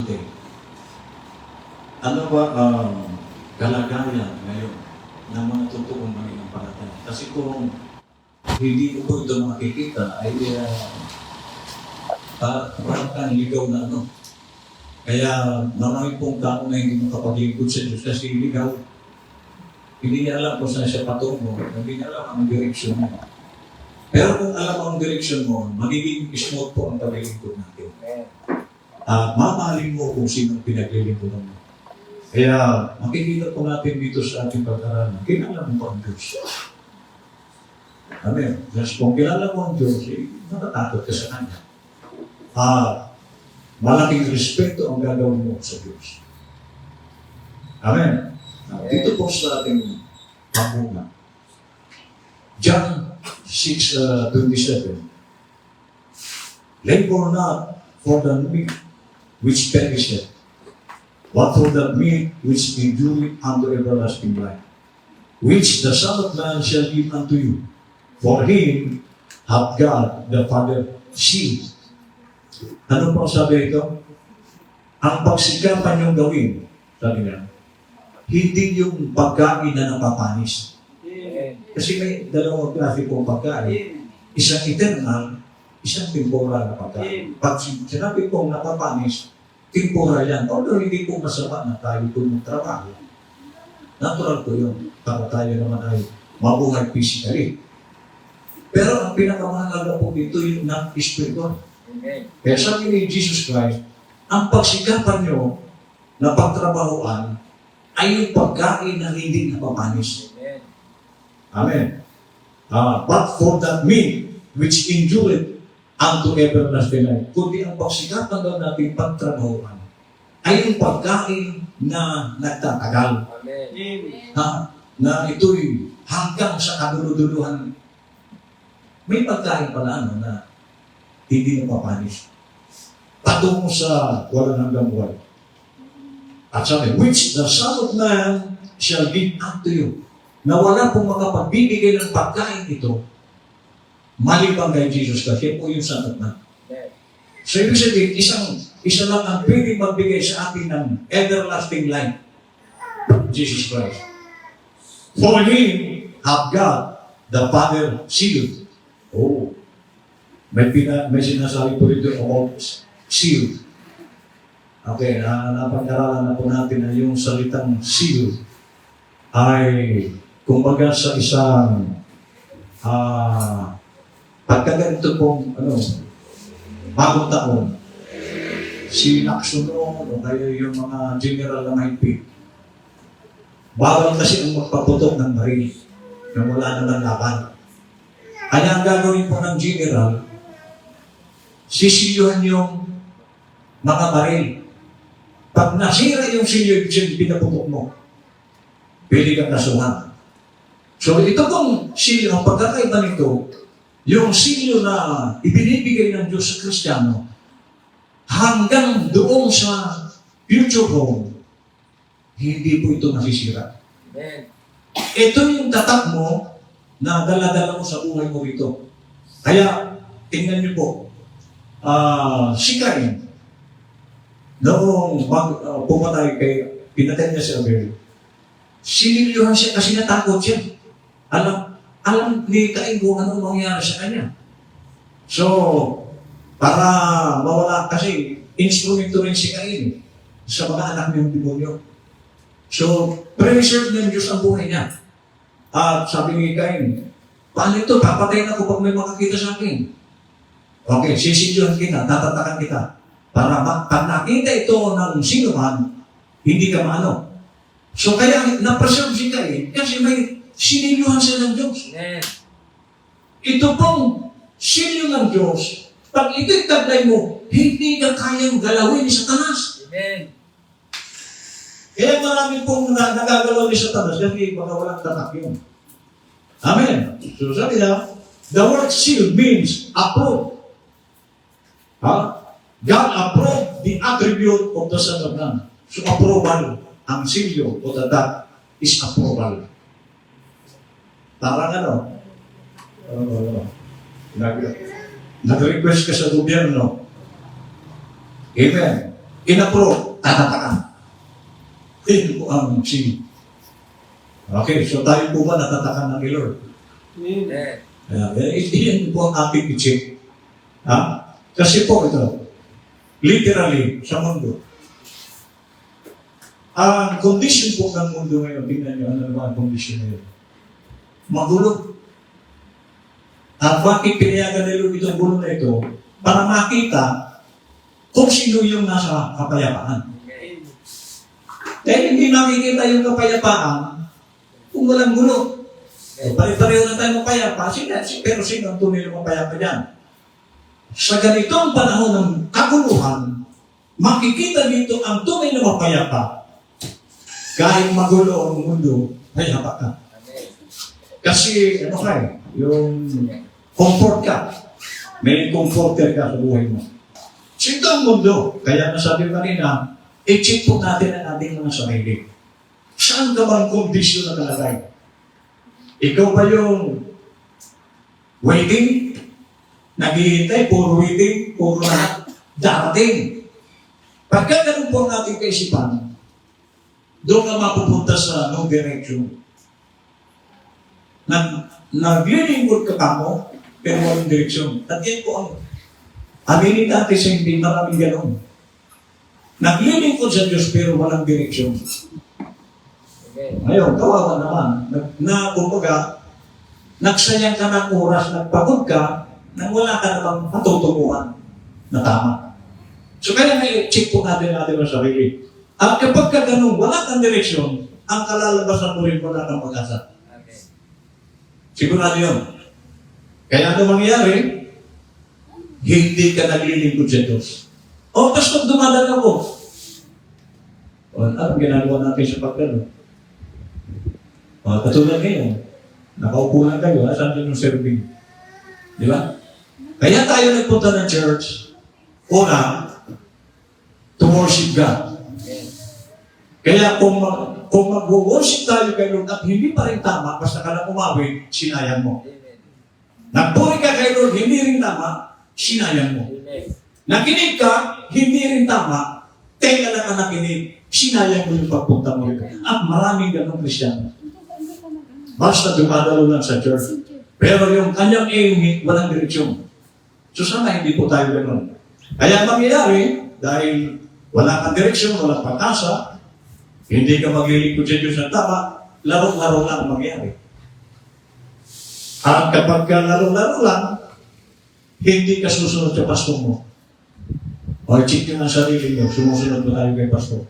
Sunday. Ano ba kalagayan ngayon ng mga totoong mananampalataya? Kasi kung hindi ko ito makikita, ay parang kang ligaw na ano. Kaya marami pong tao na hindi makapaglingkod sa Diyos kasi ligaw. Hindi niya alam kung saan siya patungo, hindi niya alam ang direksyon mo. Pero kung alam ang direksyon mo, magiging smooth po ang paglilingkod natin. At mamahalin mo kung sino pinaglilingkodan mo. Kaya makikita po natin dito sa ating pag-aralan, kilala mo po ang Diyos. Amen. Kasi kung kilala mo ang Diyos, natatakot ka sa Kanya. Malaking respeto ang gagawin mo sa Diyos. Amen. Dito po sa ating pambunga. John 6:27. Labor not for the meat which perisheth, but for the meat which endureth unto everlasting life, which the Son of Man shall give unto you. For him hath God the Father sealed. Ano po sabi ito? Ang pagsikapan niyong gawin, sabi niya, hindi yung pagkain na napapanis. Kasi may dalawang klase pong pagkain. Isang eternal, isang temporal na pagkain. Pag sinabi pong napapanis, temporal yan. Although hindi po masama na tayo po magtrabaho. Natural po yun. Para tayo naman ay mabuhay physically. Pero ang pinakamahalaga po dito yung non-spiritual. Kaya sabi ni Jesus Christ, ang pagsikapan nyo na pagtrabahoan ay yung pagkain na hindi napapanis. Amen. But for that meat which endureth unto everlasting life. Kundi ang pagsikapan daw natin pagtrabahoan ay yung pagkain na nagtatagal. Amen. Na ito'y hanggang sa kaduluduluhan. May pagkain pala na hindi napapanis. Patungo sa walang hanggang buhay. At sabi, which the Son of Man shall give unto you. Na wala pong makapagbibigay ng pagkain ito, maliban kay Jesus Christ. Yan po yung Son of Man. So, ibig sabihin, isa lang ang pwedeng magbigay sa atin ng everlasting life. Jesus Christ. For him hath God the Father sealed. Oh. May sinasabi po dito about sealed. Okay, napag-aralan na po natin na yung salitang sealed ay kumbaga sa isang pagkaganito pong bagong taon, sinaksunon o kaya yung mga general na mahigpit. Bawal kasi ang magpaputok ng baril na wala naman laban. Kaya ang gagawin po ng general, sisilyuhan yung mga baril. Pag nasira yung silyo, pinaputok mo, pwede kang nasuhan. So ito pong silyo, ang pagkakaiba nito, yung silyo na ibinibigay ng Diyos sa Kristiyano, hanggang doon sa future home, hindi po ito nasisira. Amen. Ito yung tatak mo na dala-dala mo sa buhay mo rito. Kaya, tingnan niyo po, si Cain, noong pumatay kay pinatay niya si Abel, sinilyuhan siya kasi natakot siya. Alam ni Cain kung anong mangyayari sa kanya. So, para mawala kasi, instrumento rin si Cain sa mga anak niyong demonyo. So, preserve ng Diyos ang buhay niya. At sabi ni Cain, paano ito? Papatayin ako pag may makakita sa akin. Okay, sisilyuhan kita, tatatakan kita. Para pag nakita ito ng sino man, hindi ka maano. So kaya na-preserve si Cain kasi may sinilyuhan siya ng Diyos. Amen. Ito pong sinilyo ng Diyos, pag ito'y taglay mo, hindi ka kayang galawin ni Satanas. Amen. Kaya marami pong nagagalaw ni Satanas kasi baka walang tatak yun. Amen. So sabi na, the word seal means approve. God approved the attribute of the Son of Man. So approval, ang silyo o tatak is approval. Parang nag-request ka sa gobyerno. Amen. inapro, tatatakan. Yun po ang sin. Okay, so tayo po ba natatakan ng Lord? Amen. Iyan po ang ating i-check. Ha? Kasi po ito, literally, sa mundo, ang condition po ng mundo ngayon, tingnan nyo, ano naman ang condition ngayon? Magulo. At bakit pinayagan ni Lord itong gulo na ito? Para makita kung sino yung nasa kapayapaan. Dahil hindi makikita yung kapayapaan kung walang gulo. Pare-pareho na tayo mapayapa, pero sino ang tunay na mapayapa dyan? Sa ganitong panahon ng kaguluhan, makikita dito ang tunay na mapayapa. Kahit magulo ang mundo, payapa ka. Kasi, ano kayo, yung comfort ka. May comforter ka sa buhay mo. So ito ang mundo. Kaya nasabi kanina, i-check po natin ang ating mga sarili. Saan ka bang kondisyon na kalagay? Ikaw ba yung waiting? Naghihintay, puro waiting, puro lahat darating. Pagka ganun po ang ating kaisipan, doon ka mapupunta sa no direction. Naglilingkod ka mo, pero walang direksyon. At yan po ang aminin natin sa hindi maraming gano'n. Naglilingkod sa Diyos, pero walang direksyon. Ngayon, kawawa naman, kumbaga, nagsayang ka ng oras, nagpagod ka, nang wala ka namang patutunguhan na tama. So kaya may check po natin ang sarili. At kapag ka ganun, wala kang direksyon, ang kalalabasan mo rin wala kang pag-asa. Sigurado yun. Kaya ano mangyayari? Hindi ka naglilingkod sa Diyos. O, basta dumadaan ako. O, anong ginagawa natin sa pagdalo? O, katulad ngayon, nakaupo lang kayo, saan din yung serving? Di ba? Kaya tayo nagpunta ng church, una, to worship God. Kaya kung mag-worship tayo kay Lord at hindi pa rin tama, basta ka lang umawit, sinayang mo. Nagpuri ka kay Lord, hindi rin tama, sinayang mo. Nakinig ka, hindi rin tama, tenga lang ka nakinig, sinayang mo yung pagpunta mo rin. At maraming ganong Kristyano. Basta dumadalo lang sa church. Pero yung kanyang aim, walang direksyon. So sana hindi po tayo ganon. Kaya mangyayari, dahil wala kang direksyon, walang pag-asa, hindi ka maglilingkod sa Diyos ng tama, laro-laro lang mangyayari. At kapag ka laro-laro lang, hindi ka susunod sa pastor mo. O check nyo ang sarili nyo, sumusunod ba tayo kay pastor?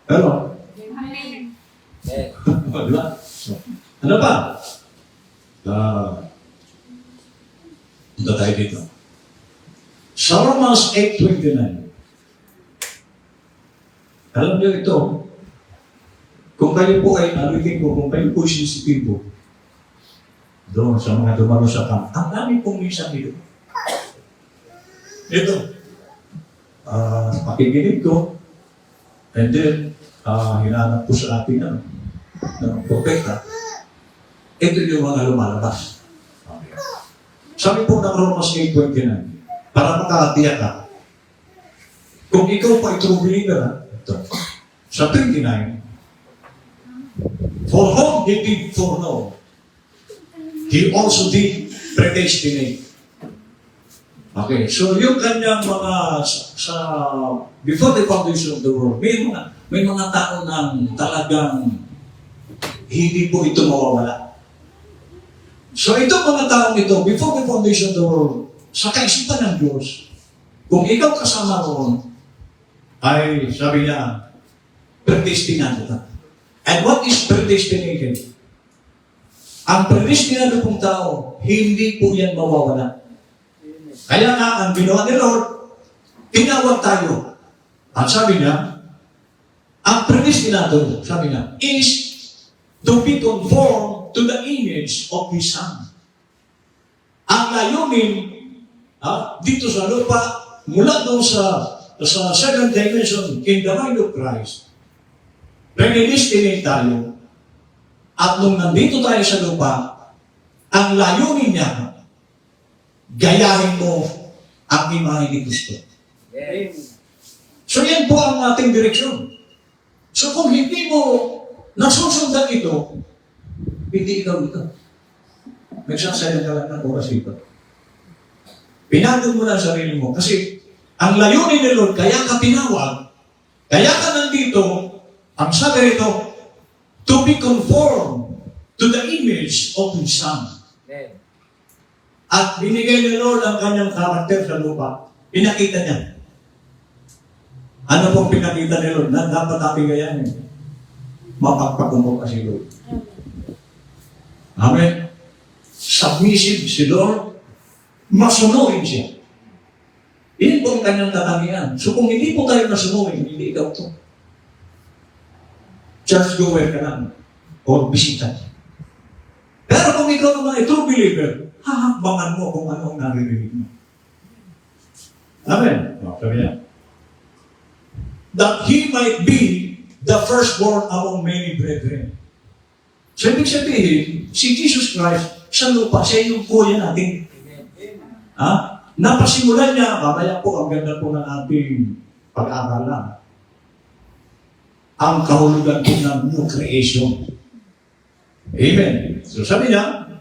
Pero, diba? So, ano pa? Punta tayo dito. Sa Romans 8:29. Alam niyo ito, kung kayo po ay narinig po, kung kayo po sensitibo, doon sa mga dumalo sa camp, ang dami pong minsan dito. Ito, pakikinig ko, and then, hinanap ko sa ating ng propeta, ito yung mga lumalabas. Okay. Sabi po ng Romans 8:29, para makatiyak ka, kung ikaw pa true believer, ito, sa 29, for whom he did foreknow, he also did predestinate. Okay, so yung kanyang mga before the foundation of the world, may mga tao nang talagang hindi po ito mawawala. So itong mga taong ito, before the foundation of the world, sa kaisipan ng Diyos, kung ikaw kasama roon, ay sabi niya, predestinado ka. And what is predestinated? Ang predestinado pong tao, hindi po yan mawawala. Kaya nga, ang ginawa ni Lord, tinawag tayo. At sabi niya, ang predestinado, sabi niya, is to be conformed to the image of His Son. Ang layunin dito sa lupa, mula doon sa second dimension in the mind of Christ, predestinate tayo. At nung nandito tayo sa lupa, ang layunin niya, gayahin mo ang imahe ni Kristo. Amen. So yan po ang ating direksyon. So kung hindi mo nasusundan ito, hindi ikaw ito. Nagsasayang ka lang ng oras ito. Pinagod mo lang sarili mo. Kasi ang layunin ni Lord, kaya ka tinawag, kaya ka nandito, ang sabi rito, to be conformed to the image of His Son. Amen. At binigay ni Lord ang kanyang karakter sa lupa. Pinakita niya. Ano pong pinakita ni Lord na dapat natin gayahin? Mapagpakumbok ka si Lord. Amen. Submissive si Lord. Masunurin siya. Yan po ang kanyang katangian. So kung hindi po tayo masunurin, hindi ikaw to. Church-goer ka lang. O bisita. Pero kung ikaw naman ay true believer, hahakbangan mo kung ano ang naririnig mo. Amen. Sabi niya. That He might be the firstborn among many brethren. So ibig sabihin, si Jesus Christ, sa lupa, siya yung kuya natin. Ha? Napasimulan niya, mamaya po, ang ganda po ng ating pag-aaralan. Ang kahulugan po ng new creation. Amen. So sabi niya,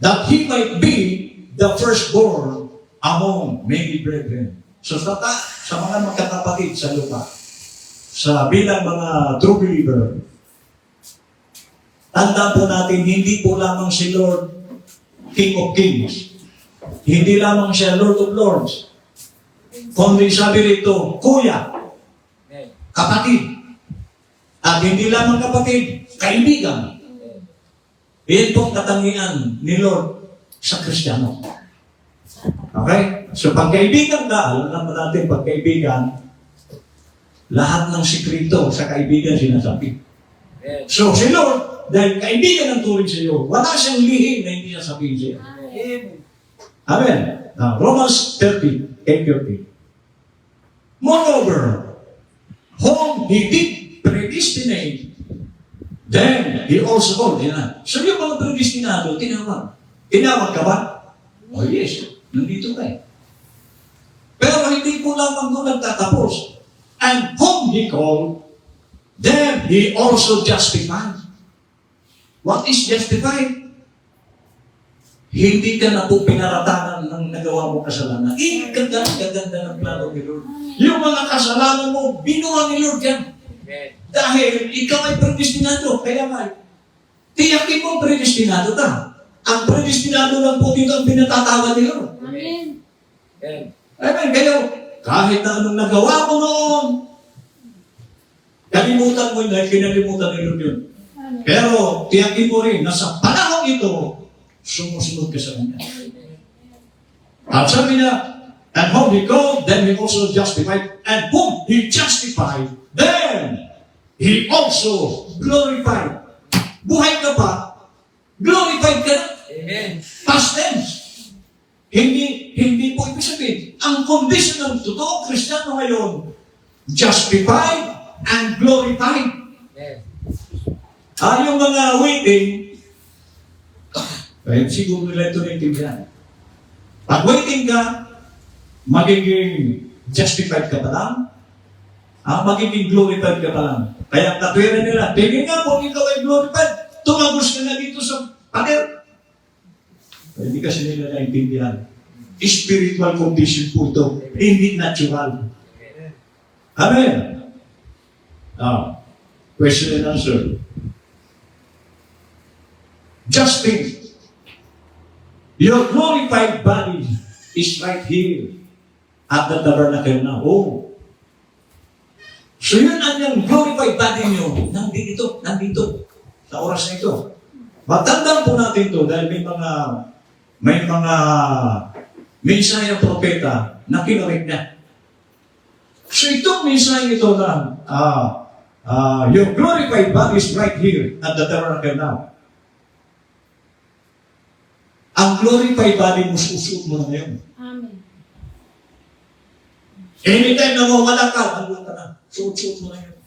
that He might be the firstborn among many brethren. So sa mga magkakapatid sa lupa, sa bilang mga true believer, tanda po natin, hindi po lamang si Lord King of Kings. Hindi lamang siya Lord of Lords. Kundi sabi rito, kuya, kapatid. At hindi lamang kapatid, kaibigan. Iyan pong katangian ni Lord sa Kristiyano. Okay? So pagkaibigan ka, alam naman natin, pagkaibigan, lahat ng sikrito sa kaibigan sinasabi. So si Lord, dahil kaibigan ang turing sa iyo, wala siyang lihim na hindi niya sabihin sa iyo. Amen. Now, Romans 30:8-13. Moreover, whom He did predestinate, then He also called. So yung mga predestinado, tinawag. Tinawag ka ba? Oh yes, nandito ka eh. Pero hindi po lamang doon nagtatapos. And whom He called, then He also justified. What is justified? Hindi ka na po pinaratanan ng nagawa mo kasalanan. Ganda ng plano ni Lord. Yung mga kasalanan mo, binuha ni Lord yan. Dahil ikaw ay predestinado. Kaya nga, tiyakin mo predestinado ka. Ang predestinado lang po dito ang pinatatawag ni Lord. Amen. Amen. Kaya, kahit na anong nagawa mo noon, kalimutan mo yun dahil kinalimutan ni Lord yun. Pero, tiyakin mo rin na sa panahon ito, sumusunod ka sa Kanya. At sabi niya, and whom He called, then He also justified. And whom He justified, then He also glorified. Buhay ka pa, glorified ka na. Amen. Past tense. Hindi po ibig sabihin. Ang condition ng totoong Kristiyano ngayon, justified and glorified. Yung mga waiting, kahit siguro nila ito naintindihan. Pag waiting ka, magiging justified ka pa lang, magiging glorified ka pa lang. Kaya katwiran nila, tingin nga kung ikaw ay glorified, tumagos ka na dito sa pader. Hindi kasi nila naintindihan. Spiritual condition po ito, hindi natural. Amen. Question and answer. Justin, your glorified body is right here at the tabernacle now. Oh. So yun ang yung glorified body nyo. Nandito. Sa oras na ito. Matandaan po natin ito dahil may mga mensaheng propeta na kinorek niya. So itong mensaheng ito na your glorified body is right here at the tabernacle now. Ang glorified body mo, susuot mo na ngayon. Amen. Anytime na mawala ka, hanggang ka na. Suot mo na yun.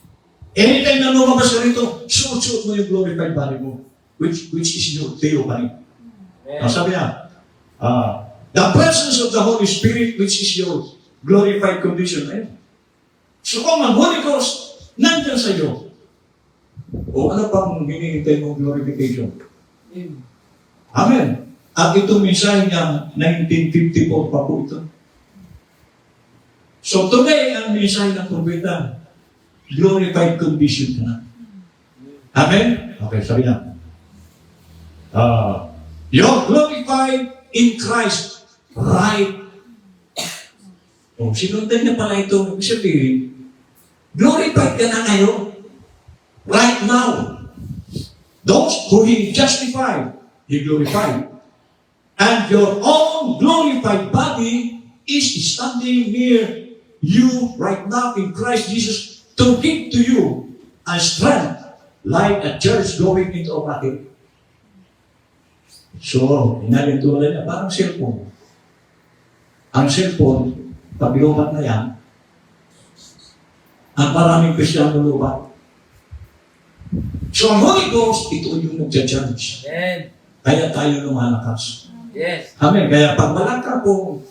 Anytime na lumabas ka rito, suot mo yung glorified body mo. Which is your theophany. Sabi niya, The presence of the Holy Spirit, which is your glorified condition. Ayun. So kung ang Holy Ghost, nandyan sa iyo, o ano pang hinihintay mong glorification? Amen. At itong mensahe niya, 1954 pa po ito. So today, ang mensahe ng propeta, glorified condition ka na. Amen? Okay, sabi niya. You're glorified in Christ right. Sinundan niya pala ito. Ibig sabihin, glorified ka na ngayon. Right now. Those who He justified, He glorified. And your own glorified body is standing near you right now in Christ Jesus to give to you a strength like a church going into a battle. So, inalintulan niya, parang cellphone. Ang cellphone, pag lumat na yan, ang maraming Kristiyano lumat. So, ang Holy Ghost, ito yung nagja-judge. Kaya tayo lumalakas. Yes. Amen. Kaya pag wala ka pong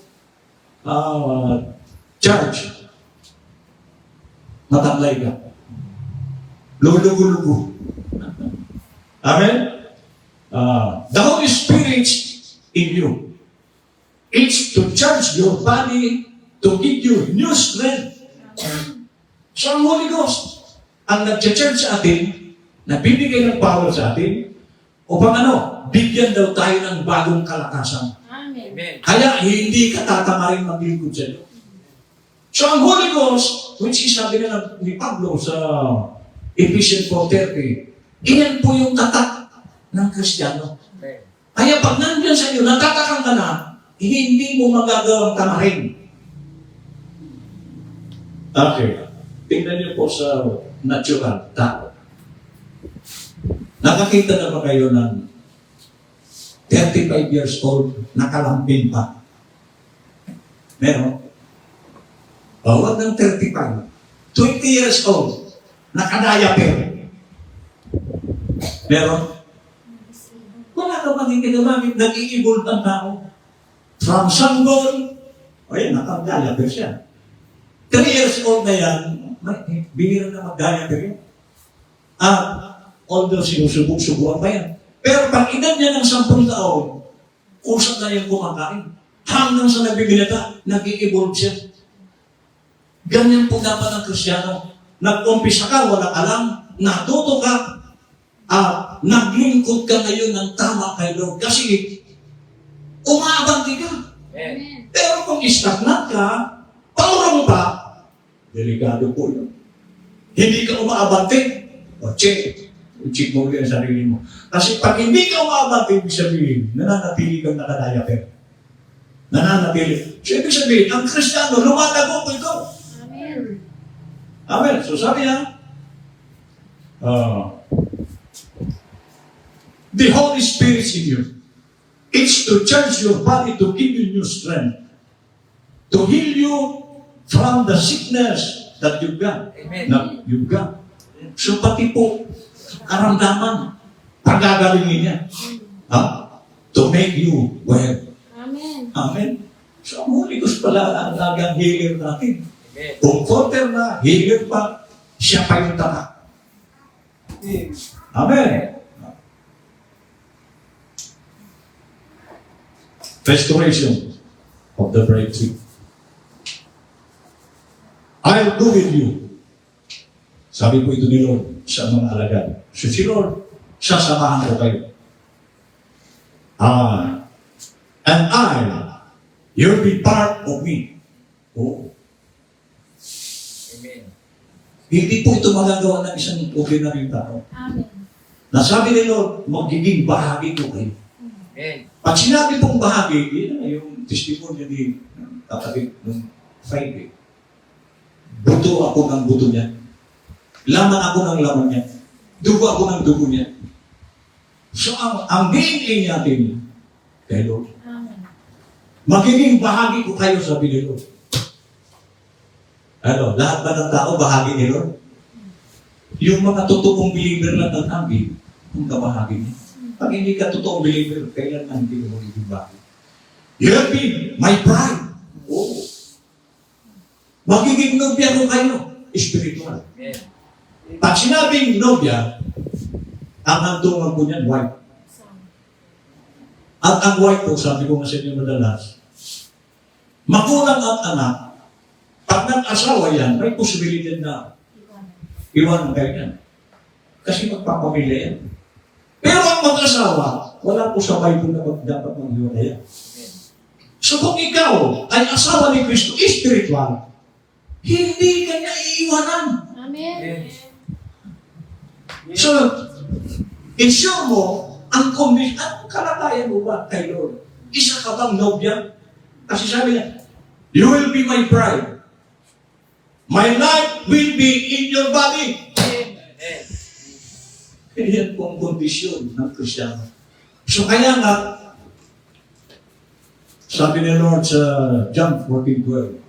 charge, mataglay ka. Lulugo-lugo. Amen? The Holy Spirit in you. It's to charge your body to give you new strength. So ang Holy Ghost, ang nag-charge sa atin, nagbibigay ng power sa atin, upang bigyan daw tayo ng bagong kalakasan. Amen. Kaya hindi ka tatamarin maglingkod sa iyo. So ang Holy Ghost, which is sabi nga ni Pablo sa Ephesians 4:30, iyan po yung tatak ng Kristiyano. Kaya pag nandiyan sa iyo, natatakang ka na, hindi mo magagawang tamarin. Okay. Tingnan niyo po sa natural tao. Nakakita na ba kayo ng 35 years old, nakalampin pa? Meron? Huwag ng 35. 20 years old, nakadayapir. Meron? Wala ka bang ginamit, nag-i-evolve ang tao. From sanggol, nakadayapir siya. 3 years old na yan, bihira na mag-dayapir yan. Although sinusubok-subukan pa yan. Pero pag edad niya ng 10 taon, kusap na yung kumakain. Hanggang sa nabibinata, nag-i-evolve siya. Ganyan po dapat ang Kristiyano. Nag-umpisa ka, wala ka lang, natuto ka, naglingkod ka ngayon ng tama kay Lord. Kasi, umaabanti ka. Amen. Pero kung stagnant ka, paurong pa, delikado po yun. Hindi ka umaabante. Check mo ulit ang sarili mo. Kasi pag hindi ka umaabante, ibig sabihin, nananatili kang nakadayapir. Nananatili. So, ibig sabihin, ang Kristiyano, lumalago po ito. Amen. Amen. So, sabi niya, the Holy Spirit in you. It's to charge your body to give you new strength. To heal you from the sickness that you've got. Amen. Na you've got. So, pati po, karamdaman, pagagalingin niya. To make you well. Amen. Amen. So, ang Holy Ghost pala ang lagang healer natin. Amen. Comforter na, healer pa, siya pa yung tatak. Amen. Restoration of the breakthrough. I'll go with you. Sabi po ito ni Lord sa mga alagad. So si Lord, sasamahan ko kayo. And you'll be part of me. Oh. Amen. Hindi po ito magagawa ng isang ordinary tao. Amen. Nasabi ni Lord, magiging bahagi ko kayo. Amen. Pag sinabi pong bahagi, yun na yung testimony ni kapatid ng Friday. Buto ako ng buto niya. Laman ako ng laman niya. Dugo ako ng dugo niya. So, ang DNA natin kay Lord, magiging bahagi ko kayo, sabi ni Lord. Lahat ba ng tao bahagi ni Lord? Yung mga totoong believer lang ng kung kabahagi niya. Pag hindi ka totoong believer, kailan na hindi mo magiging bahagi. You have been my bride. Oo. Magiging nobya ko kayo. Spiritual. Amen. Pag sinabing nobya, ang hantungan po niyan, wife. At ang wife po, sabi ko nga sa inyo madalas, magulang at anak, pag nag-asawa yan, may posibilidad na iwanan kayo yan. Kasi magpapamilya yan. Pero ang mag-asawa, wala po sa Bible na dapat maghiwalay yan. So kung ikaw ay asawa ni Kristo, spiritual, hindi ka niya iiwanan. Amen. So, ensure mo, ang condition, ang kalagayan mo ba kay Lord? Isa ka bang nobya? Kasi sabi niya, you will be my bride. My life will be in your body. Yan po ang kondisyon ng Kristiyano. So kaya nga, sabi ni Lord sa John 14:12,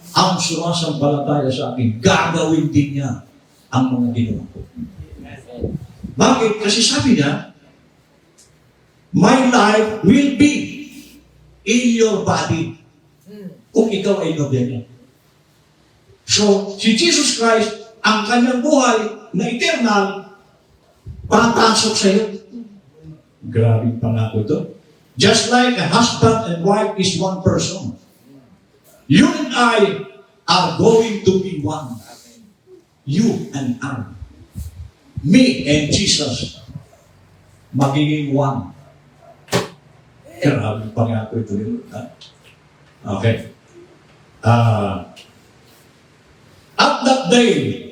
ang sumasampalataya sa akin, gagawin din niya ang mga ginawa ko. Bakit? Kasi sabi niya, my life will be in your body. Kung ikaw ay nobya niya. So, si Jesus Christ, ang kanyang buhay na eternal, papasok sa iyo. Grabe pangako ito. Just like a husband and wife is one person. You and I are going to be one. You and I. Me and Jesus. Magiging one. Grabe pangako ito. Okay. At that day,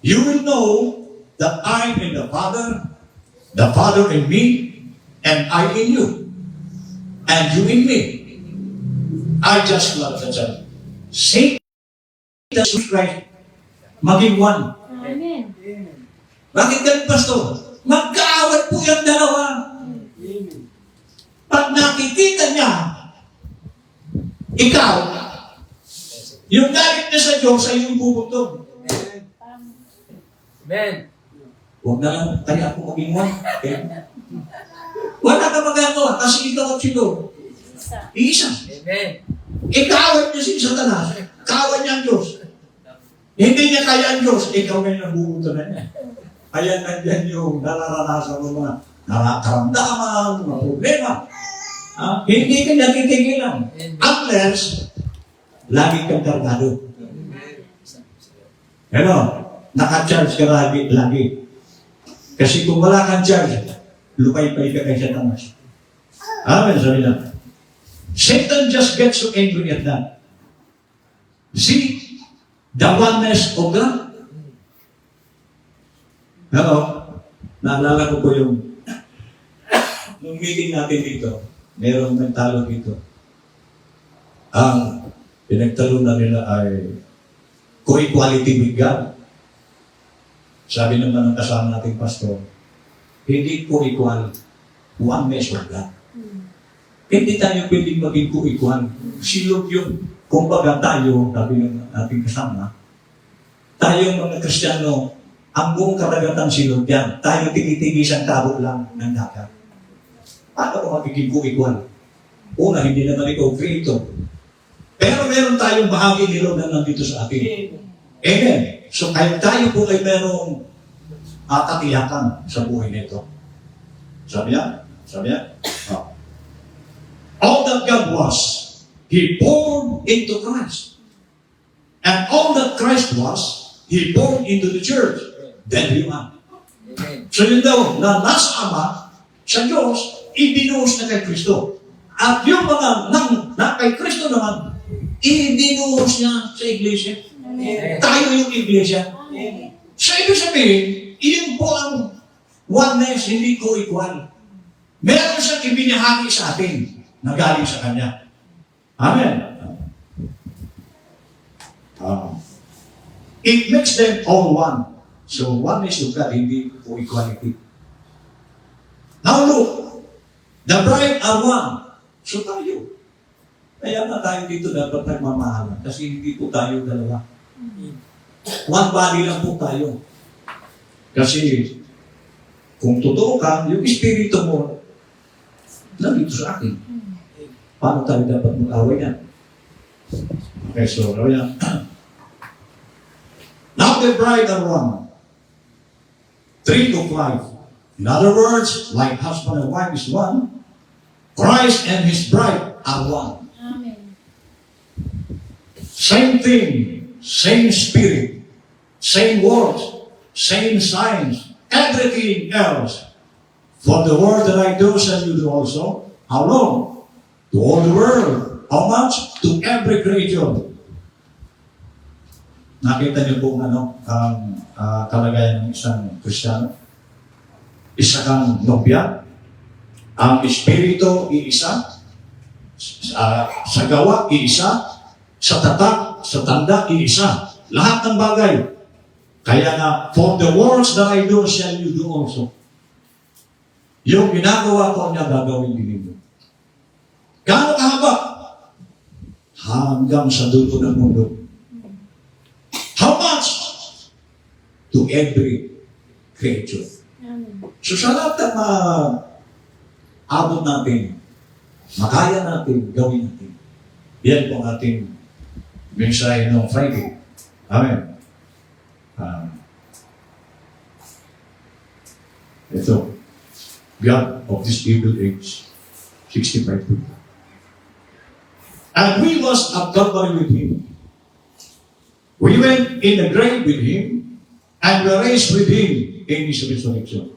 you will know that I am in the Father in me, and I in you, and you in me. I just love the church. Say Jesus Christ, maging one. Amen. Bakit ganun, Pastor? Magkaawat po yung dalawa. Pag nakikita niya, ikaw, yung galit niya sa Diyos ay yung bubutog. Amen. Huwag na lang, kaya ako maging one. Okay? Wala ka magagawa kasi ikaw at sino. Iisa. Amen. Ikawat niya si Satanas. Kawat niya ang Diyos. Hindi niya kaya ang Diyos. Ikaw ngayon ang bubutog na niya. Ayan nandiyan yung nararanasan mo mga nakaramdaman, mga problema. Hindi ka nakitigilan. Unless, lagi kang kargado. Ano? Naka-charge ka lagi. Kasi kung wala kang charge, lupay-pay ka kay Satanas. Amen, sabi na. Satan just gets so angry at that. See, the oneness of God. Ano? Naalala ko po yung nung meeting natin dito, mayroong nagtalo dito. Ang pinagtalo na nila ay co-equality with God. Sabi naman ng kasama nating pastor, hindi co-equal, oneness of God. Hindi tayo pwedeng maging co-equal. Silog yun. Kumbaga tayo, sabi ng ating kasama, tayong mga Kristiyano, ang buong karagatan silog yan. Tayo tinitigisan tabo lang ng dagat. Paano kung magiging co-equal? Una, hindi naman ikaw creator. Pero meron tayong bahagi ni Lord na nandito sa atin. Amen. So, kahit tayo po ay merong katiyakan sa buhay nito. Sabi niya? Oh. All that God was, He poured into Christ. And all that Christ was, He poured into the church. Then you are. So yun daw, na nasa Ama, sa Diyos, ibinuhos na kay Kristo. At yung mga na kay Kristo naman, ibinuhos niya sa iglesia. Tayo yung iglesia. So ibig sabihin, iyon po ang oneness, hindi ko equal. Meron siyang ibinahagi sa atin na galing sa Kanya. Amen. It makes them all one. So oneness of God, hindi po equality. Now look, the bride are one. So tayo. Kaya nga tayo dito dapat nagmamahalan kasi hindi po tayo dalawa. One body lang po tayo. Kasi kung totoo ka, yung espiritu mo nandito sa akin. Paano tayo dapat mag-away yan? Okay, so, yan. Now the bride are one. 3 to 5. In other words, like husband and wife is one, Christ and His bride are one. Amen. Same thing, same spirit, same words, same signs, everything else. For the word that I do shall you do also. How long? To all the world. How much? To every creature. Nakita niyo po ang kalagayan ng isang Kristiyano? Isa kang nobya. Ang espiritu, iisa. Sa gawa, iisa. Sa tatak, sa tanda, iisa. Lahat ng bagay. Kaya nga, for the works that I do shall you do also. Yung ginagawa ko niya, gagawin din ninyo. Gaano kahaba? Hanggang sa dulo ng mundo. How much? To every creature. Amen. So sa lahat ng abot natin, makaya natin, gawin natin. Yan po ang ating mensahe ng Friday. Amen. Ito, God of this evil age, 65 people. And we was at Calvary with Him. We went in the grave with Him, and were raised with Him in His resurrection.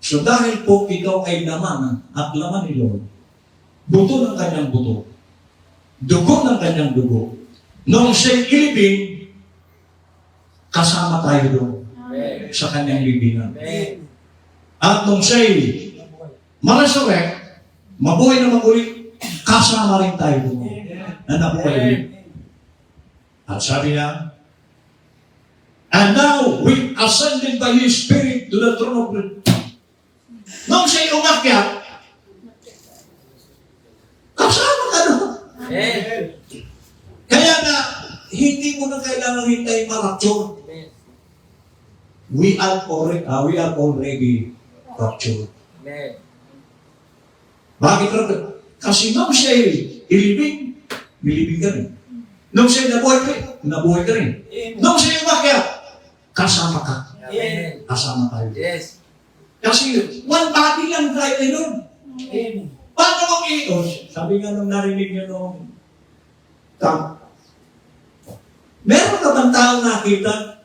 So dahil po ikaw ay laman at laman ni Lord, buto ng kanyang buto, dugo ng kanyang dugo, nung siya'y ilibing, kasama tayo doon Amen. sa kanyang libingan. Amen. At nung siya'y marasurek, mabuhay na magulit, kasama rin tayo doon na nabuhay ulit. At sabi niya, and now we ascended by His Spirit to the throne of God. Nung siya'y umakyat, kasama ka doon. Amen. Kaya na, hindi mo na kailangan hintay ma-rapture. We are already raptured. Amen. Bakit raptured? Kasi nung siya'y ilibing, nilibing ka rin. Nung siya'y nabuhay ka rin. Nung siya'y umakyat, kasama ka. Amen. Kasama tayo. Yes. Kasi one body lang tayo ay doon. Paano mong sabi nga nung narinig niyo nung meron ka bang taong nakita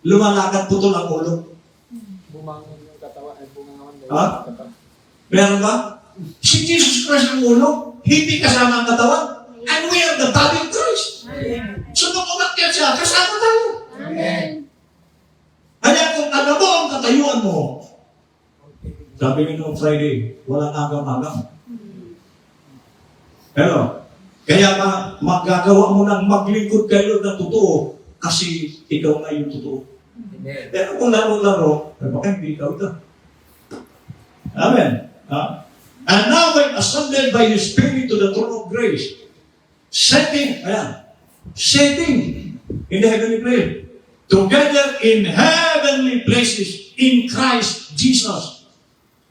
lumalakad putol ang ulo? Bumangon yung katawan ay bumangon daw Ha? yung katawan. Meron ba? Si Jesus Christ ang ulo, hindi kasama ang katawan. And we are the body of Christ. Amen. So nung umakyat siya, kasama tayo. Amen. Kaya kung alam mo ang katayuan mo, sabi nga nung Friday, walang agam-agam. Pero, kaya magagawa mo ng maglingkod kayo ng totoo kasi ikaw na yung totoo. Amen. Pero kung laro-laro, baka hindi ikaw ito. Amen. And now when ascended by His Spirit to the throne of grace, setting in the heavenly place, together in heavenly places in Christ Jesus,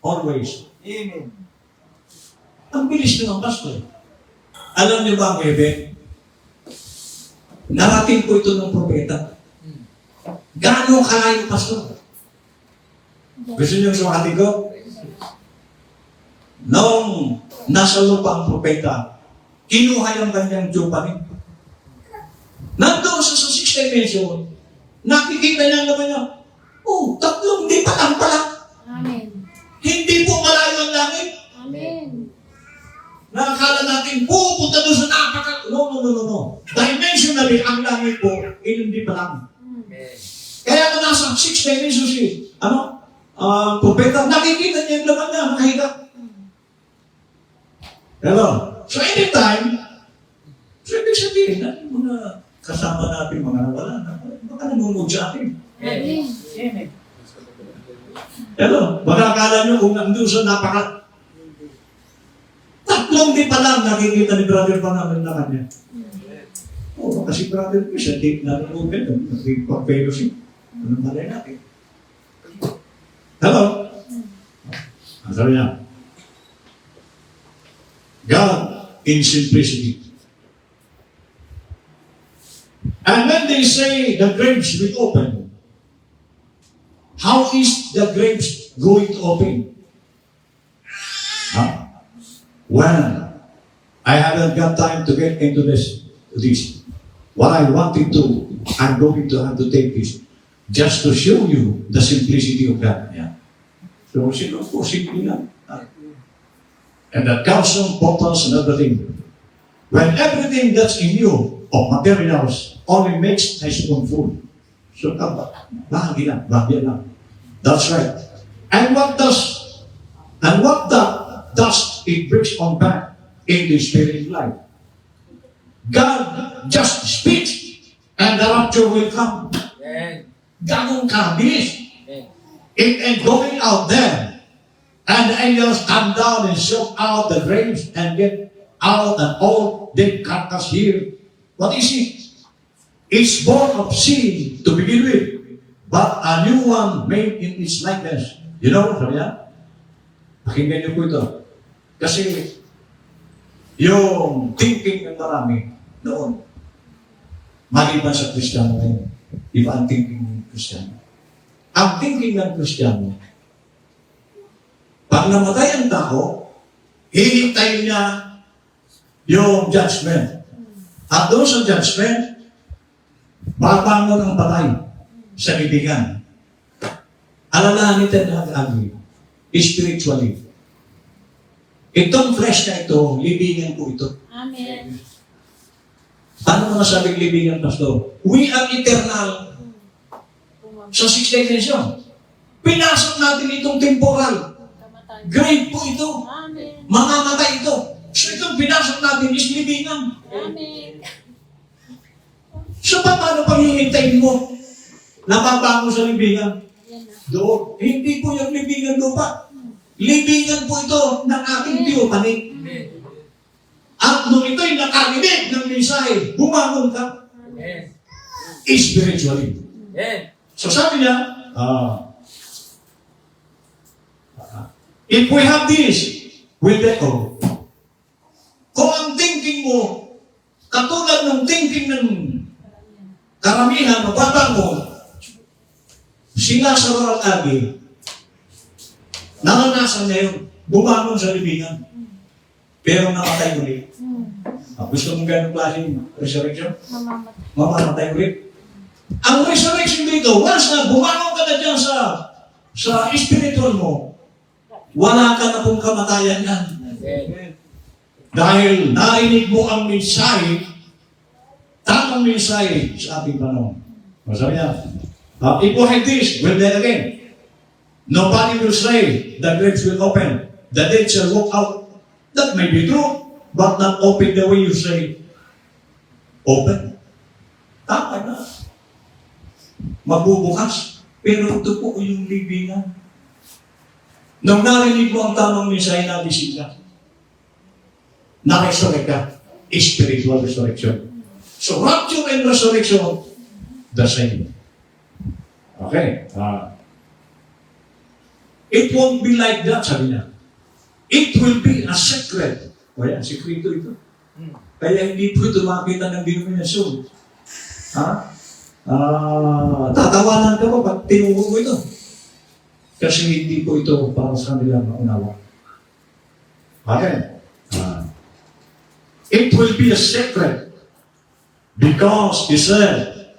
always. Amen. Ang bilis naman, Pastor. Alam niyo ba ang event? Narating po ito ng propeta. Gaano kalayo, Pastor? Gusto niyo sumating ko? Noong nasa lupa ang propeta, kinuha yung kanyang tiyupanin. Nandoon sa 6th dimension, nakikita niya naman niya, tatlong di pa lang pala. Amen. Hindi po malayo ang langit. Amen. Nakakala natin, pupunta doon sa napaka... No. Dimensionally, ang langit po, hindi pa lang. Amen. Kaya kung nasa 6th dimension propeta, nakikita niya yung laman niya, nakahiga. Hello? So anytime, so ibig sabihin na yung mga kasama natin, mga nawala na, baka nanonood sa atin. Amen. Amen. Hello? Baka akala nyo kung nandun sa tatlong di pa lang nakikita ni brother pa namin naman niya. Kasi brother ko siya, nanonood ka doon, nagpag-fellowship. Anong malay natin? Hello? Ang sabi niya, God in simplicity. And when they say the graves will open, how is the graves going to open? Huh? When I haven't got time to get into this. What I wanted to, I'm going to have to take this just to show you the simplicity of God. Yeah. So, simple lang. And that calcium, potash, and everything. When everything that's in you, of materials, only makes a spoonful. So, bahagi lang. That's right. And what that does, it brings on back in the spirit life. God just speaks, and the rapture will come. Amen. Ganun kabilis. Amen. And going out there, and the angels come down and show out the graves and get out and all dead carcass here. What is it? It's born of sin to begin with, but a new one made in its likeness. You know, sabi niya? Pakinggan niyo po ito. Kasi yung thinking ng marami noon, maliban sa Kristiyano ngayon, iba ang thinking ng Kristiyano. Ang thinking ng Kristiyano, pag namatay ang tao, hihintayin niya yung judgment. At doon sa judgment, babangon ang patay sa libingan. Alalahanin natin ang spiritually. Itong flesh na ito, libingan po ito. Amen. Paano mo nasabing libingan, Pastor? We are eternal sa 6 dimension. Pinasok natin itong temporal. Grave po ito. Amen. Mamamatay ito. So itong pinasok natin is libingan. Amen. So paano panghihintayin mo? Nababango sa libingan. Yan na. Doon. Hindi po yung libingan lupa. Libingan po ito ng ating tiyupanik. At nung ito'y nakarinig ng mensahe, bumangon ka Amen. spiritually. Amen. So sabi niya, if we have this, will they go? Kung ang thinking mo, katulad ng thinking ng karamihan, mababangon, si Lazaro at Abi, naranasan niya yun, bumangon sa libingan, pero namatay ulit. Gusto mong ganong klaseng resurrection? Mamamatay. Mamamatay ulit. Ang resurrection dito, once na bumangon ka na dyan sa spiritual mo, wala ka na pong kamatayan yan. Amen. Dahil narinig mo ang mensahe, tamang mensahe sa ating panahon. Masabi niya, if we have this, will then again, nobody will say, the graves will open, the dead shall walk out. That may be true, but not open the way you say, open. Tama na. Magbubukas. Pero ito po yung libingan. Nung narinig mo ang tamang mensahe na bisita, na-resurrect ka. Spiritual resurrection. So, rapture and resurrection, the same. Okay. It won't be like that, sabi niya. It will be a secret. O yan, sekreto ito. Kaya hindi po ito makita ng denominasyon. Tatawanan ka pa pag tinuro mo ito. Kasi hindi po ito para sa kanila maunawa. Okay. It will be a secret because he said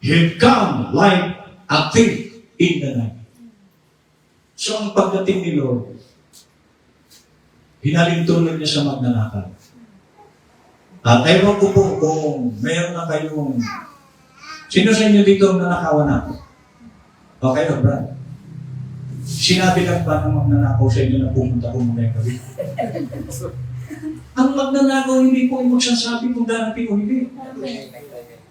he'd come like a thief in the night. So ang pagdating ni Lord, hinalintulad niya sa magnanakaw. At ewan ko po kung mayroon na kayong... Sino sa inyo dito ang nanakawan na? Okay, Brad. Sinabi lang ba ng magnanakaw sa inyo na pumunta ko muna yung gabi? Ang magnanakaw hindi po yung magsasabi kung darating o hindi. Amen.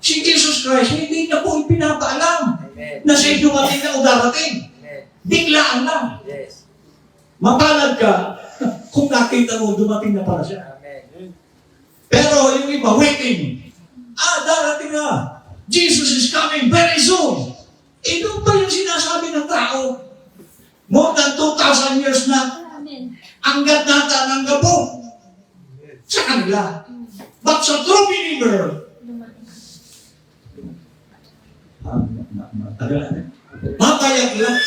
Si Jesus Christ, hindi na po ipinapaalam Amen. na sa dumating na o darating. Amen. Biglaan lang. Yes. Mapalad ka kung nakita mo dumating na pala siya. Amen. Pero yung iba, waiting. Darating na. Jesus is coming very soon. Doon pa yung sinasabi ng tao. More than 2,000 years na. Amen. Hanggat natananggap po. sa kanila. But sa true believer, matagal na. Matayag lang.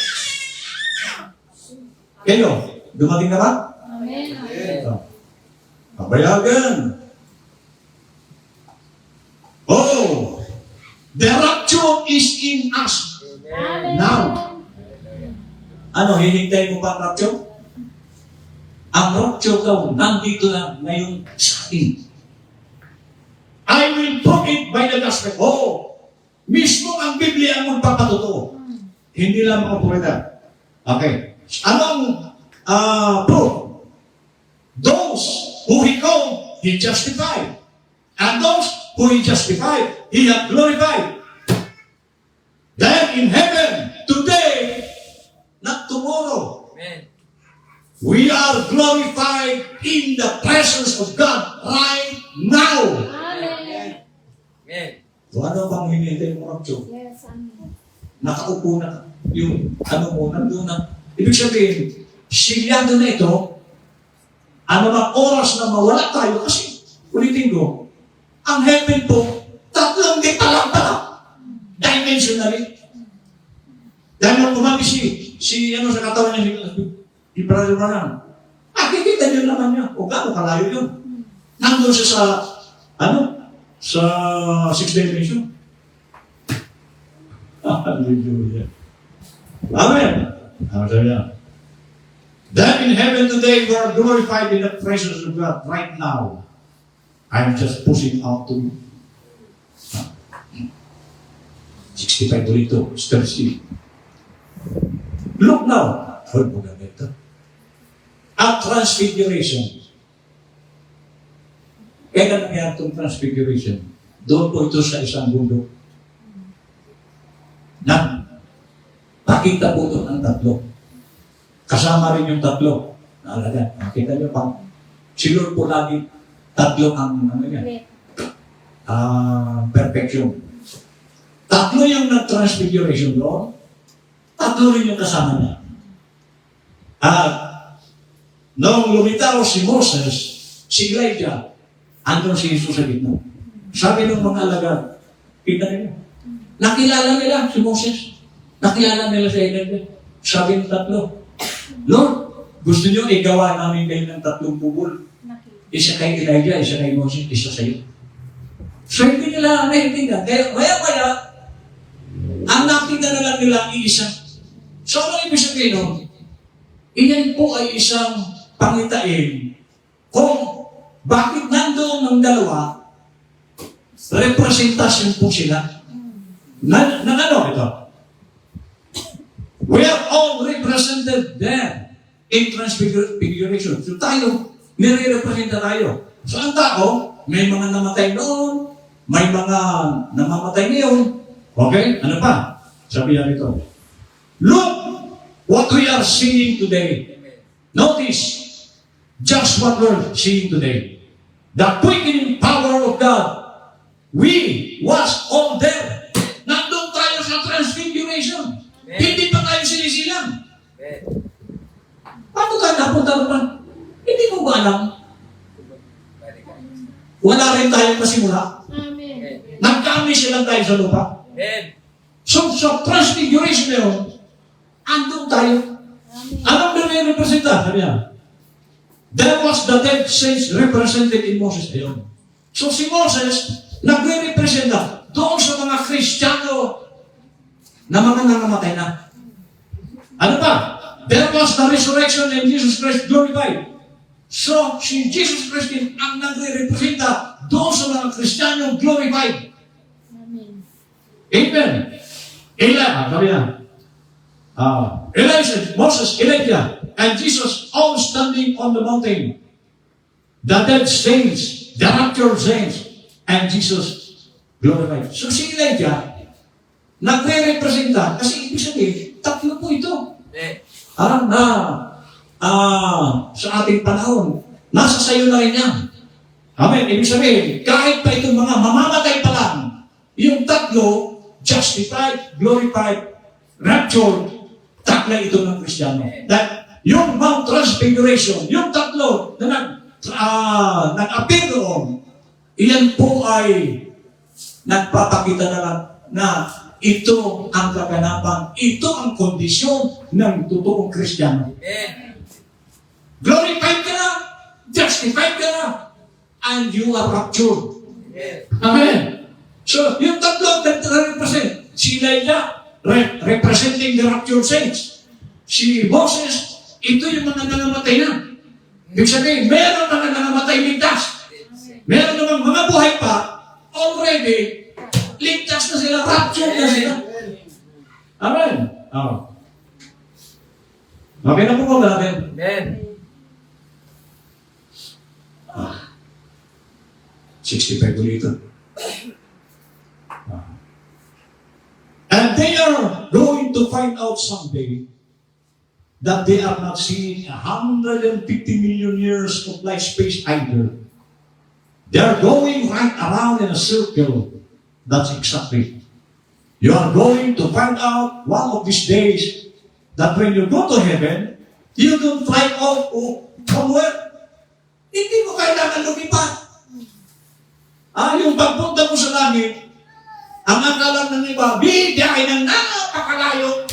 Kayo, dumating na ba? Amen. Pabayagan. Oh, the rapture is in us. Amen. Now. Ano, hinintay mo pa ang rapture? Ang rapture daw, nandito na ngayon sa atin. I will prove it by the gospel. Oh, mismo ang Biblia ang magpapatotoo. Hindi lang mga purita. Okay. Anong proof? Those who he called, he justified. And those who he justified, he had glorified. Then in heaven, today, not tomorrow, Amen. we are glorified in the presence of God right now. Amen. Amen. So ano bang hinihintay mo, Rapcho? Yes, amen. Nakaupo na yung ano mo, nandun na. Ibig sabihin, silyado na ito, ano bang oras na mawala tayo, kasi ulitin ko, ang heaven po, tatlong di pa lang pala. Dimensionally. Dahil nung umami si ano sa katawan niya, si Brother Branham, nakikita niyo naman niya, o gaano kalayo yun. Nandun siya sa, sa 6th dimension. Hallelujah. Amen. Ano sabi niya? Then in heaven today, we are glorified in the presence of God right now. I'm just pushing out to 65 ulit ito. Still see. Look now. Hold mo na ito. At transfiguration. Kaya nangyari itong transfiguration. Doon po ito sa isang bundok. Na pakita po doon ang tatlo. Kasama rin yung tatlo. Naalaga. Nakita niyo pa. Si Lord po lagi tatlo ang perfection. Tatlo yung nag-transfiguration doon. Tatlo rin yung kasama niya. At nung lumitaw si Moses, si Elijah, andun si Jesus sa gitna. Sabi ng mga alagad, kita nila. Nakilala nila si Moses. Nakilala nila si Elijah. Sabi ng tatlo, Lord, gusto niyo igawa namin kayo ng tatlong bubol. Isa kay Elijah, isa kay Moses, isa sa iyo. So hindi nila naintindihan. Kaya, ang nakita na lang nila iisa. So ano ibig sabihin nun? Iyan po ay isang pangitain kung bakit nandoon ng dalawa, representasyon po sila. Na ano ito? We are all represented there in transfiguration. So tayo, nire-representa tayo. So ang tao, may mga namatay noon, may mga namamatay ngayon. Okay? Ano pa? Sabihan ito. Look what we are seeing today. Notice just what we're seeing today. The quickening power of God. We was all there. Nandun tayo sa transfiguration. Hindi pa tayo sinisilang. Paano tayo napunta naman? Hindi mo ba alam? Wala rin tayong pasimula. Amen. Nagkami silang tayo sa lupa. Amen. So, sa transfiguration na yun, andun tayo. Anong nire-representa? Sabi niya, that was the dead saints represented in Moses. Ayun. So, si Moses, nagre-representa doon sa mga Kristiyano na mga nangamatay na. Ano pa? There was the resurrection and Jesus Christ glorified. So, si Jesus Christ ang nagre-representa doon sa mga Kristiyano glorified. Amen. Amen. Elijah, Moses, Elijah, and Jesus all standing on the mountain. The dead saints, the raptured saints, and Jesus glorified. So si Elijah, nagre-representa, kasi ibig sabihin, tatlo po ito. Sa ating panahon, nasa sayo na rin yan. Amen. Ibig sabihin, kahit pa itong mga mamamatay pa lang, yung tatlo, justified, glorified, raptured, takla ito ng Kristiyano. That yung Mount Transfiguration, yung tatlo na nag-appear doon, iyan po ay nagpapakita na ito ang kaganapan, ito ang kondisyon ng totoong Kristiyano. Glorified ka na, justified ka na, and you are raptured. Amen. So, yung tatlo represent. Si Elijah, representing the raptured saints. Si Moses, ito yung mga nangamatay na. Ibig sabihin, meron na nangamatay ligtas. Meron namang mga buhay pa, already, ligtas na sila, raptured na sila. Amen. Oh. Okay na po ba natin? Amen. 65 ulit. And they are going to find out someday that they are not seeing 150 million years of life space either. They are going right around in a circle. That's exactly. You are going to find out one of these days that when you go to heaven, you don't fly off somewhere. Hindi mo kailangan lumipat. Yung pagpunta mo sa langit, ang akala ng iba, bigay ng napakalayo.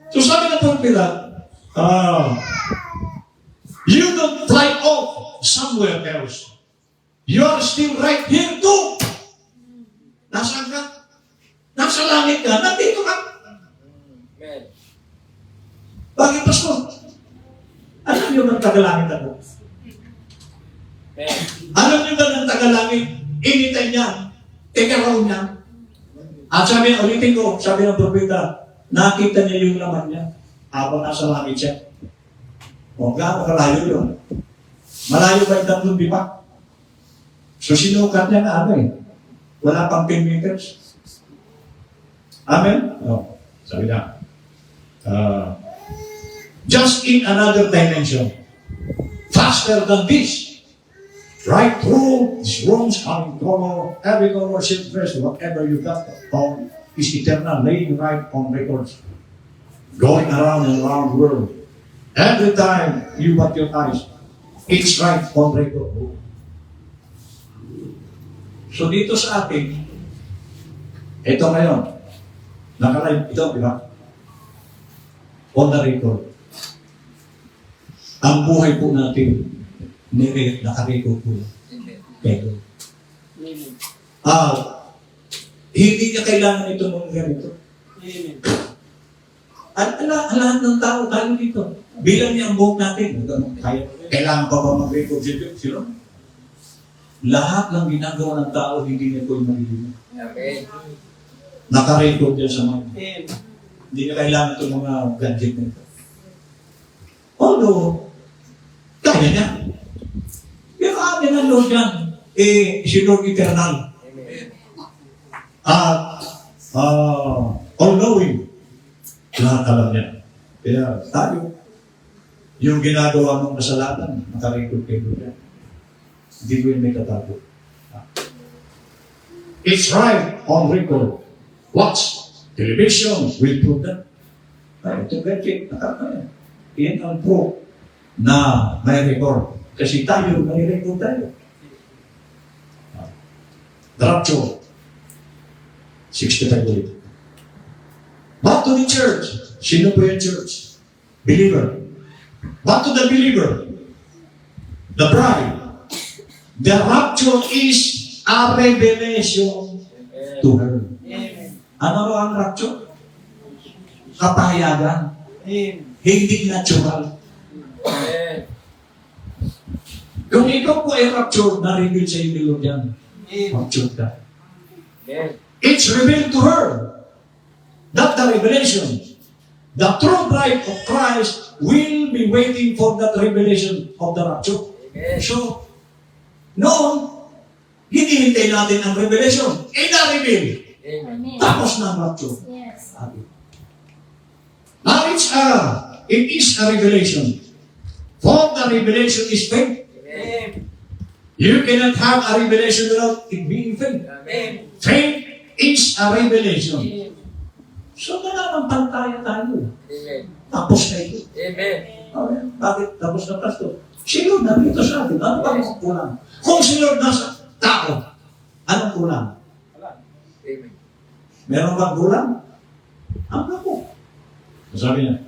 So sabi ng propeta, you don't fly off somewhere else. You are still right here too. Nasaan ka? Nasa langit ka, nandito ka. Amen. Bakit, Pastor? Alam niyo ba ng tagalangit ako? Amen. Alam niyo ba ng tagalangit? Anytime niya, ikaraw niya. At sabi, ulitin ko, sabi ng propeta, nakita niya yung laman niya habang nasa langit siya. O, gaano kalayo yun? Malayo ba yung tatlong dipak? So, sinukat niya na ano eh. Wala pang 10 meters. Amen? O, sabi niya, just in another dimension, faster than this. Right through these rooms, having color, every color, silk dress, whatever you got on is eternal, laying right on records. Going around and around the world. Every time you put your eyes, it's right on record. So dito sa atin, ito ngayon, nakalive ito, di ba? On the record. Ang buhay po natin, nakarecord po. Pero, hindi niya kailangan ito mga ganito. At lahat ng tao tayo dito. Bilang niya ang buhok natin. Kailangan pa ba mag-record sila? Lahat ng ginagawa ng tao, hindi niya po yung malilimutan. Amen. Nakarecord yan sa mga. Hindi niya kailangan itong mga gadget na ito. Although, kaya niya. Pero amin ang Lord yan, si Lord Eternal. All-knowing. Lahat alam niya. Kaya tayo, yung ginagawa mong kasalanan, nakarecord kayo yan. Hindi mo yung may katago. It's right on record. Watch. Television will prove that. Ito gadget, nakakaya. Yan ang proof na may record. Kasi tayo, may record tayo. The rapture. 65 ulit. Back to the church. Sino po yung church? Believer. Back to the believer. The bride. The rapture is a revelation to her. Ano ang rapture? Kapahayagan. Hindi natural. Kung ikaw po ay rapture, na-reveal sa iyo ni Lord yan. Rapture ka. It's revealed to her. That's the revelation. The true bride of Christ will be waiting for that revelation of the rapture. So, noon, hinihintay natin ang revelation. Na-reveal. Amen. Tapos na ang rapture. Yes. Now it is a revelation. For the revelation is faith. You cannot have a revelation without it being faith. Faith is a revelation. So, nananampalataya tayo. Tapos na ito. Amen. Okay. Bakit? Tapos na, Pastor. Si Lord nandito sa atin. Ano ba ang kulang? Kung si Lord nasa tao, anong kulang? Wala. Amen. Meron bang kulang? Ano po? Sabi niya,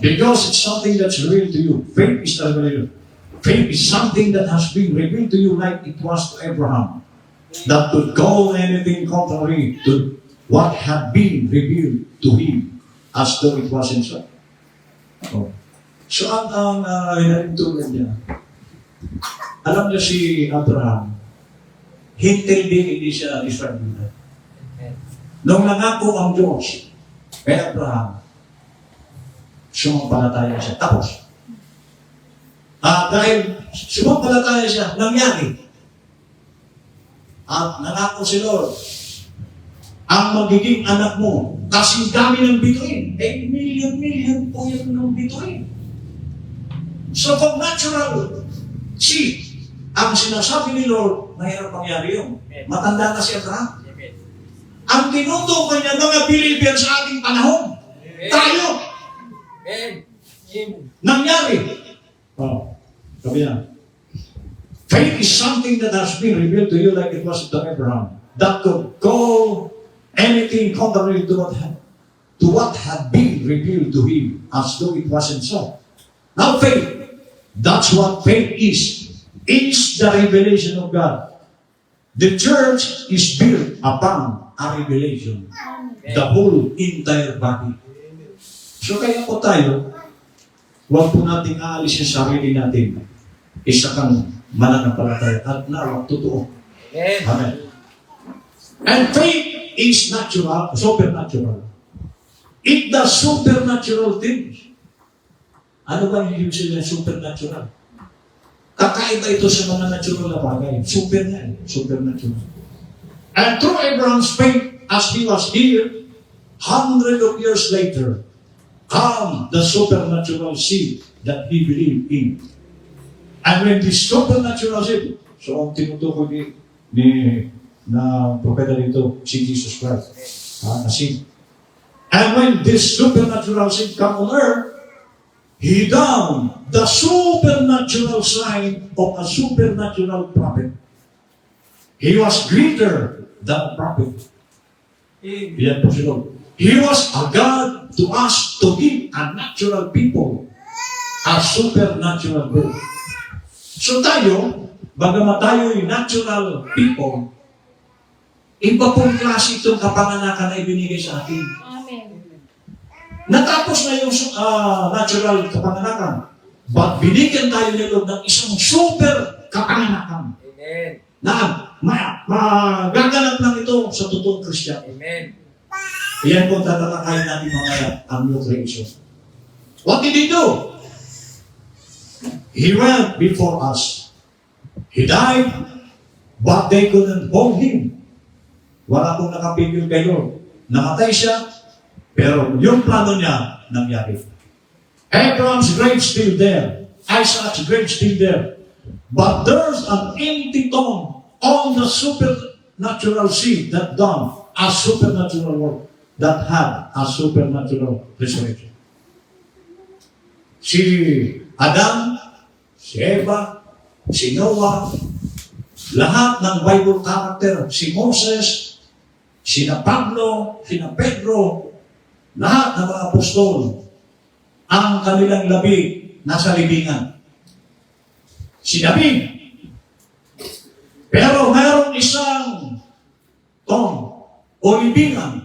because it's something that's revealed to you. Faith is the revelation. Faith is something that has been revealed to you like it was to Abraham. That could go anything contrary to what had been revealed to him as though it was himself. Oh. So ang hinahintulad niya, alam niyo si Abraham, hintil din hindi siya Israelita. Nung nangako ang Diyos kay Abraham, sumampalataya siya. Tapos, dahil sumampalataya siya, nangyari. At nangako si Lord, ang magiging anak mo, kasing dami ng bituin. Million po yun ng bituin. So kung natural seed, ang sinasabi ni Lord, mahirap mangyari yun. Matanda na si Abraham. Amen. Ang tinutukoy niya mga Pilipino sa ating panahon, tayo, Amen. Amen. nangyari. Oh, sabi niya, faith is something that has been revealed to you like it was to Abraham. That could go anything contrary to what had been revealed to him as though it was himself. Now faith, that's what faith is the revelation of God. The church is built upon a revelation. The whole entire body. So kaya po tayo, huwag po nating aalis yung sarili natin. Isa kang mananampalataya at nawag totoo. Amen. Amen. And faith is natural, supernatural. It does supernatural things. Ano ba yung ibig sabihin ng supernatural? Kakaiba ito sa mga natural na bagay. Super na eh. Supernatural. And through Abraham's faith, as he was here, hundreds of years later, come the supernatural seed that he believed in. And when this supernatural seed, so ang tinutukoy na propeta dito, si Jesus Christ, na seed. And when this supernatural seed come on earth, he done the supernatural sign of a supernatural prophet. He was greater than a prophet. Yan po si Lord. He was a God to us to give a natural people a supernatural birth. So tayo, bagamat tayo yung natural people, iba pong klase itong kapanganakan na ibinigay sa atin. Amen. Natapos na yung natural kapanganakan. But binigyan tayo ni Lord ng isang super kapanganakan. Amen. Na magaganap lang ito sa totoong Kristiyan. Amen. Iyan po tatalakayin natin mamaya ang new creation. What did he do? He went before us. He died, but they couldn't hold him. Wala pong nakapigil kay Lord. Namatay siya, pero yung plano niya nangyari. Abraham's grave still there. Isaac's grave still there. But there's an empty tomb on the supernatural seed that done a supernatural work, that had a supernatural resurrection. Si Adam, si Eva, si Noah, lahat ng Bible character, si Moses, sina Pablo, sina Pedro, lahat ng mga apostol, ang kanilang labi nasa libingan. Si David. Pero mayroong isang tomb o libingan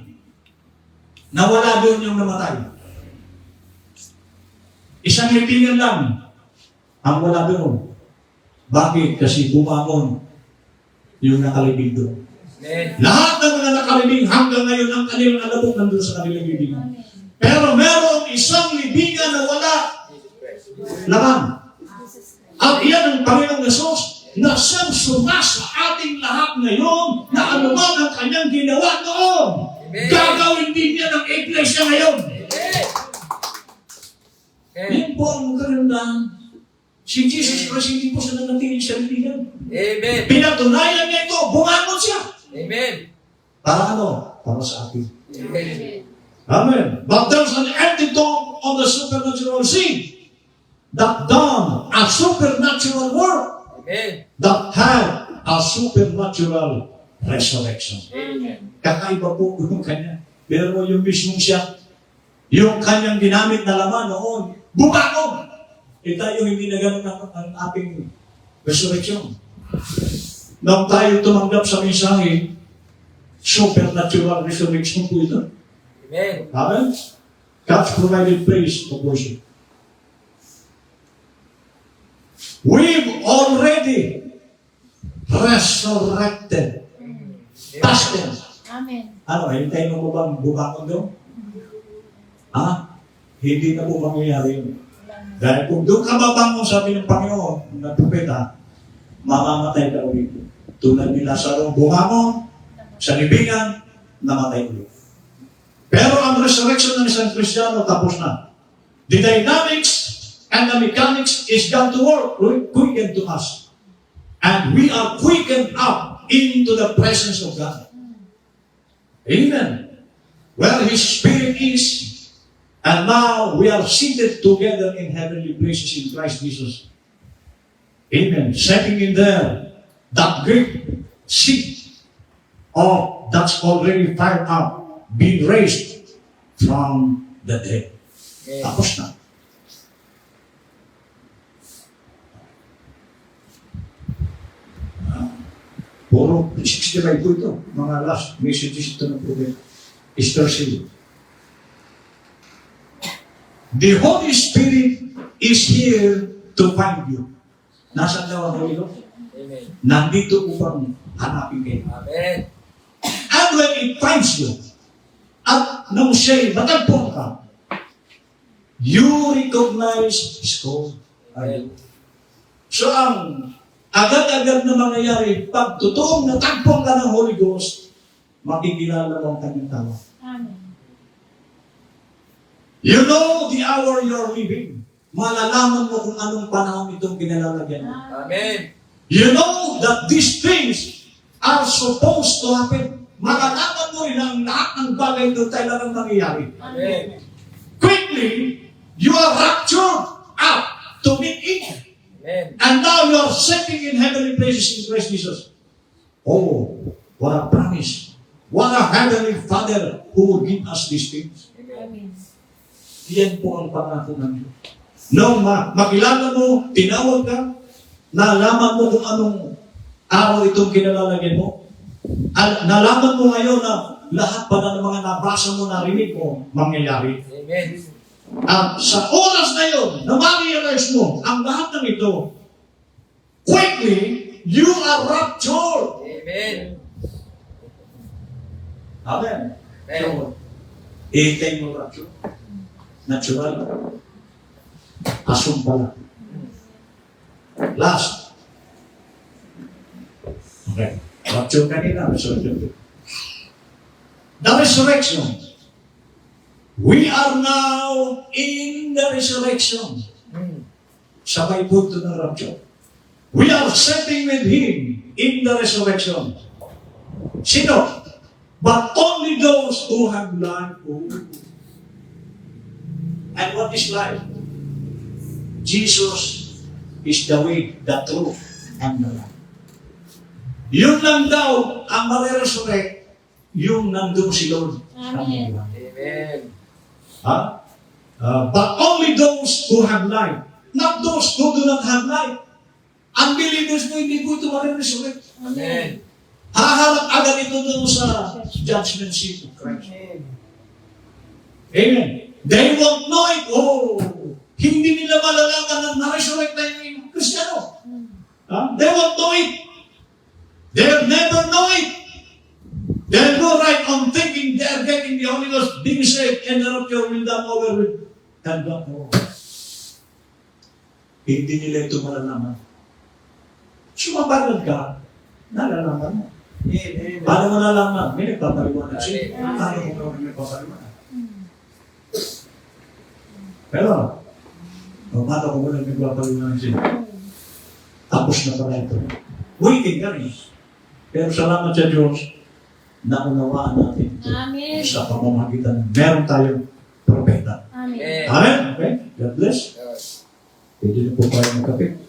na wala doon yung namatay. Isang libingan lang ang wala doon. Bakit? Kasi bumangon yung nakalibing doon. Amen. Lahat ng mga nakalibing hanggang ngayon ang kanilang alabok nandun sa kanilang libingan. Amen. Pero merong isang libingan na wala Jesus Christ. laman. Jesus Christ. At iyan ang Panginoong Yesus na siyang sumasa ating lahat ngayon na anuman ang kanyang ginawa noon. Amen. Gagawin din niya ng iglesia ngayon. Amen. Amen. Yan po ang kagandahan. Si Jesus Christ hindi po siya nanatiling sa libingan. Amen. Pinatunayan niya ito, bumangon siya. Amen. Para ano? Para sa atin. Amen. Amen. But there's an empty tomb on the supernatural seed that done a supernatural work, Amen. that had a supernatural resurrection. Amen. Kakaiba po yung kanya. Pero yung mismong siya, yung kanyang ginamit na laman noon, bumakong! Tayo hindi na ganun ang ating resurrection. Nang tayo tumanggap sa mensahe, supernatural resurrection po ito. Amen. Amen? God's provided praise of worship. We've already resurrected. Past tense. Amen. Ano, hintayin mo ba bang bumakon doon? Ha? Hindi na po mangyayari yun. Dahil kung doon ka babangon, sabi ng Panginoon, ng propeta, mamamatay ka ulit. Tulad ni Lazaro, bumangon, sa libingan, namatay ulit. Pero ang resurrection ng isang Kristiyano, tapos na. The dynamics and the mechanics is gone to work, quickened to us. And we are quickened up into the presence of God. Amen. Where His Spirit is, and now we are seated together in heavenly places in Christ Jesus. Amen. Setting in there that great seat of that's already fired up, being raised from the dead. Tapos na. Puro 65 po ito. Mga last messages ito ng prophet. Easter seal. The Holy Spirit is here to find you. Nasaan daw ang Holy Ghost? Amen. Nandito upang hanapin kayo. Amen. And when it finds you, at nung siya'y matagpong ka, you recognize His call. Amen. So ang agad-agad na mangyayari, pag totoong natagpong ka ng Holy Ghost, makikilala mo ang kanyang tawa. Amen. You know the hour you're living. Malalaman mo kung anong panahon itong kinalalagyan mo. Amen. You know that these things are supposed to happen. Malalaman mo rin ang lahat ng bagay doon talagang mangyayari. Amen. Quickly, you are raptured up to meet it. Amen. And now you are sitting in heavenly places in Christ Jesus. Oh, what a promise. What a heavenly Father who will give us these things. Amen. Yan po ang pangako ng Diyos. Nung makilala mo, tinawag ka, nalaman mo kung anong araw itong kinalalagyan mo, nalaman mo ngayon na lahat pa ng mga nabasa mo, narinig mo, mangyayari. Amen. At sa oras na yun, na ma-realize mo ang lahat ng ito, quickly, you are raptured. Amen. Amen. Amen. So, ihintay mo rapture. Natural. Assume pala. Last. Okay. Rapture kanina. Resurrection. The resurrection. We are now in the resurrection. Sabay punto ng rapture. We are sitting with Him in the resurrection. Sino? But only those who have life. And what is life? Jesus is the way, the truth, and the life. Yun lang daw ang mariresurrect, yung nandun si Lord. Amen. Amen. Ha? But only those who have life, not those who do not have life. Unbelievers po, hindi po ito mariresurrect. Amen. Haharap agad ito doon sa judgment seat of Christ. Amen. They won't know it. Oh, hindi nila malalaman na na-resurrect na yung Kristiyano. They won't know it. They'll never know it. They'll go right on thinking they're getting the Holy Ghost, being saved, and the rapture will done over with. And God knows. Hindi nila ito malalaman. Sumabagal ka, nalalaman mo. Amen. Paano mo nalaman? May nagpapaliwanag siya. Amen. Paano mo may nagpapaliwanag? Pero, paano ko muna nagpapaliwanag siya? Tapos na pala ito. Waiting ka rin. Pero salamat sa Diyos, naunawaan natin ito. Amen. Sa pamamagitan, meron tayong propeta. Amen. Amen. Amen? Okay? God bless. Yes. Pwede na po tayo magkape.